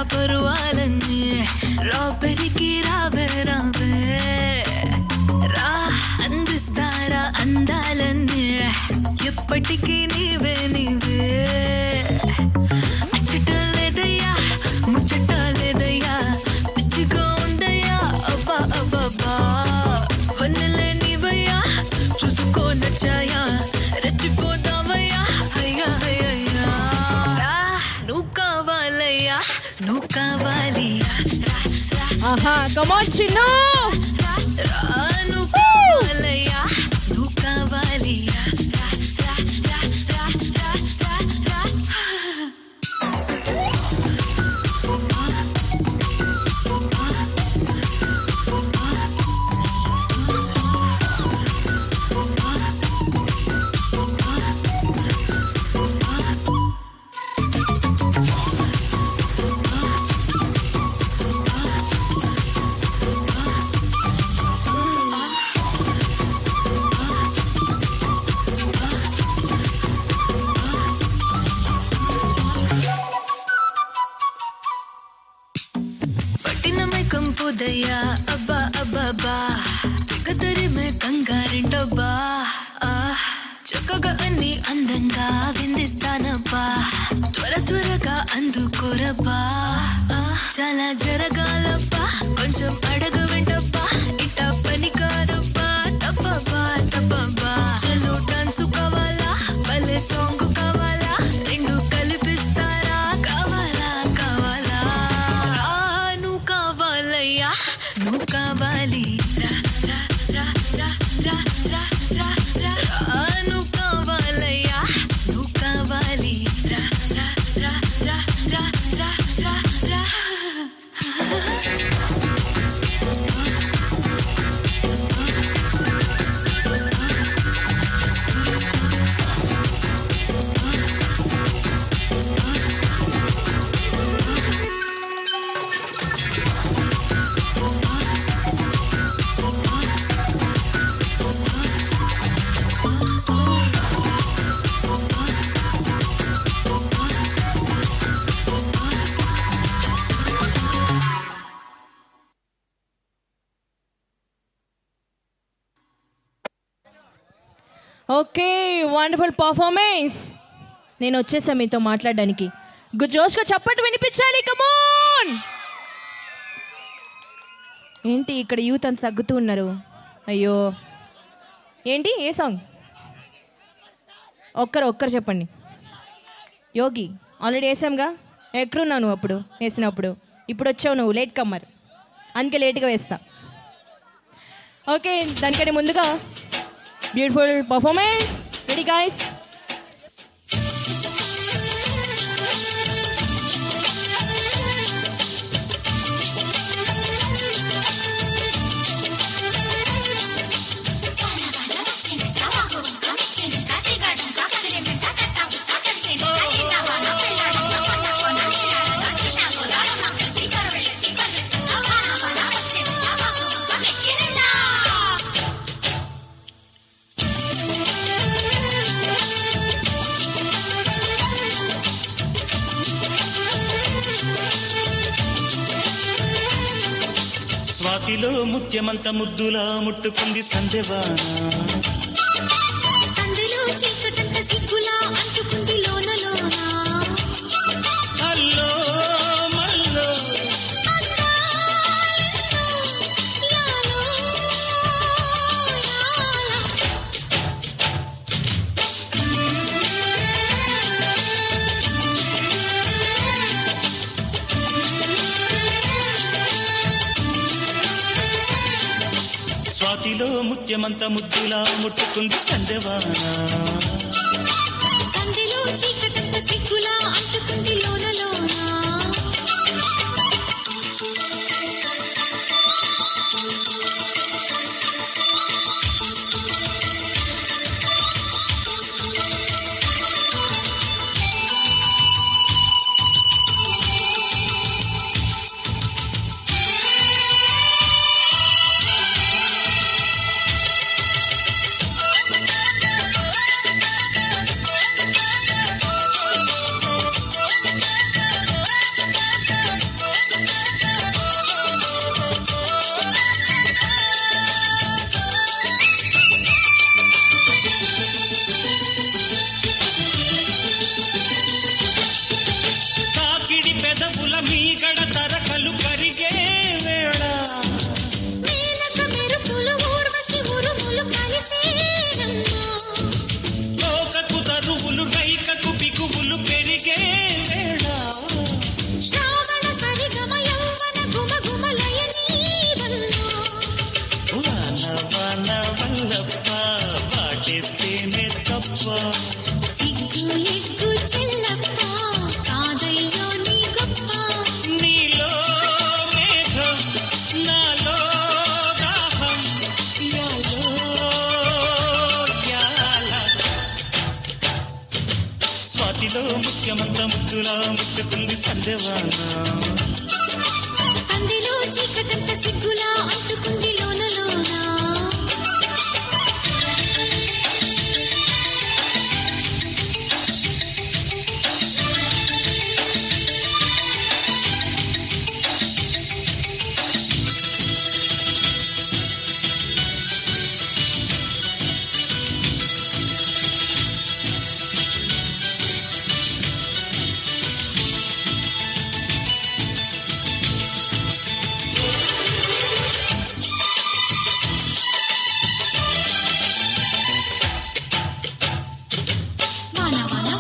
పరువాలన్నీ రాపెరికి రావే రావే రా అందిస్తారా అందాలన్నీ ఎప్పటికీ నీవే నీవే అచ్చట లేదయ్యా ముచ్చట లేదయ్యా పిచ్చిగా ఉందయ్యా అబ్బా అబ్బా వన్నెలే నీవయ్యా చూసుకో నచ్చాయా రెచ్చిపోతావయ్యా అయ్యా అయ్యా నువ్వు కావాలయ్యా నువ్వు కావాలి ఆహా కమ్ ఆన్ చిన్ను నువ్వు కావాలయ్యా నువ్వు కావాలి కంపుదయ్యా అబ్బా అబ్బా తిగదరి మే కంగారింటబ్బా చక్కగా అన్ని అందంగా విందిస్తానబ్బా త్వరగా అందుకోరబ్బా చాలా జరగాలబ్బా కొంచెం అడగ వెంటబ్బా ఇట్ట పని కాదబ్బా తప్పబ్బా తప్పబ్బా చలో డాన్సు కావాలా భలే సాంగ్ కావాలా రెండు కలిపిస్తారా కావాలా కావాలా నువ్వు కావాలయ్యా నువ్వు కావాలి రా రా రా రా రా రా రా రా నువ్వు కావాలయ్యా నువ్వు కావాలి రా రా రా రా రా రా రా రా ఓకే వండర్ఫుల్ పర్ఫార్మెన్స్. నేను వచ్చేసా మీతో మాట్లాడడానికి. జోష్గా చప్పట్లు వినిపించాలి. కమోన్. ఏంటి ఇక్కడ యూత్ అంత తగ్గుతూ ఉన్నారు? అయ్యో ఏంటి ఏ సాంగ్? ఒక్కరు చెప్పండి. యోగి ఆల్రెడీ వేసాంగా. ఎక్కడున్నావు నువ్వు అప్పుడు వేసినప్పుడు? ఇప్పుడు వచ్చావు నువ్వు లేట్ కమ్మర్, అందుకే లేట్గా వేస్తా. ఓకే దానికంటే ముందుగా beautiful performance. Ready guys? స్వాతిలో Mutyamantha ముద్దులా ముట్టుకుంది సందెవాన, సందెలో చీకటంత సిగ్గులా అంటుకుంది లోన లోన. అల్లో మల్లో స్వాతిలో ముత్యమంత ముద్దులా ముట్టుకుంది సందెవాన, సందెలో చీకటంత సిగ్గులా అంటుకుంది లోన లోన. స్వాతిలో ముఖ్యమంత ముద్దులా ముట్టుకుంది సందేవాన సంధిలో చీకటంత సిగ్గులా అంటుకుంది లోన లోన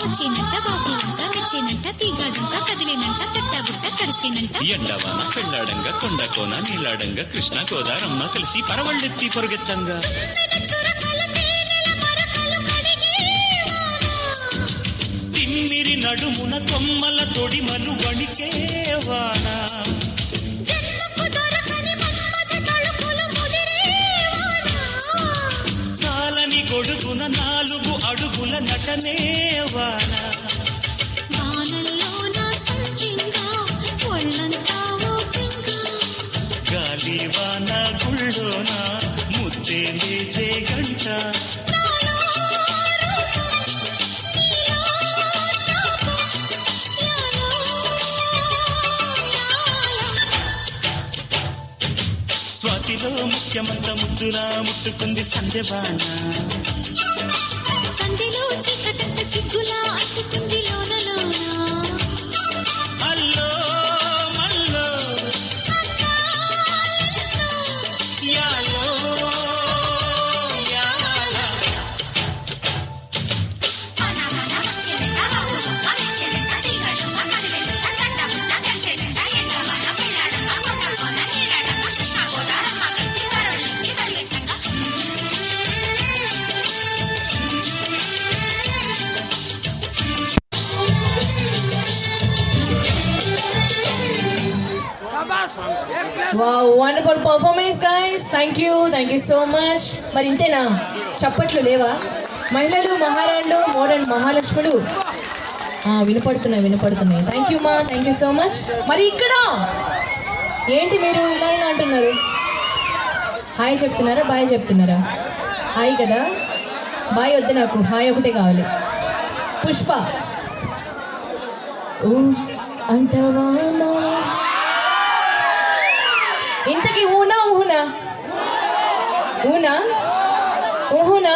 వచ్చేనంట బాబులంట మెచ్చేనంట తీగాడంట కదిలేనంట తట్టబుట్ట కరిసేనంట ఎండవాన పెళ్ళాడంగా కొండ కోన నీలాడంగా కృష్ణ గోదారమ్మ కలిసి పరవళ్ళెత్తి పొరుగెత్తంగా తిమ్మిరి నడుమున కొమ్మల తొడిమలు వణికే వానా చాలని గొడుగున 4 అడుగుల నటనే వాన గాలి వాన గుళ్ళోన ముద్దే లేచే గంట స్వాతిలో ముఖ్యమంత ముద్దులా ముట్టుకుంది సంధ్యవాన సంధిలో చీకటంత సిగ్గులా అంటుకుంది లోన లోన అల్లో మల్లో యాలో యాలా wow wonderful performance guys thank you so much మరి ఇంతేనా చప్పట్లు లేవా మహిళలు మహారాణులు మోడర్న్ మహాలక్ష్ములు వినపడుతున్నాయి థ్యాంక్ యూ మా థ్యాంక్ యూ సో మచ్ మరి ఇక్కడ ఏంటి మీరు ఇలా అంటున్నారు హాయ్ చెప్తున్నారా బాయ్ చెప్తున్నారా హాయ్ కదా బాయ్ వద్దు నాకు హాయ్ ఒకటే కావాలి పుష్ప ఓ అంటవా ఇంతకీ ఊనా ఊహునా ఊనా ఊహునా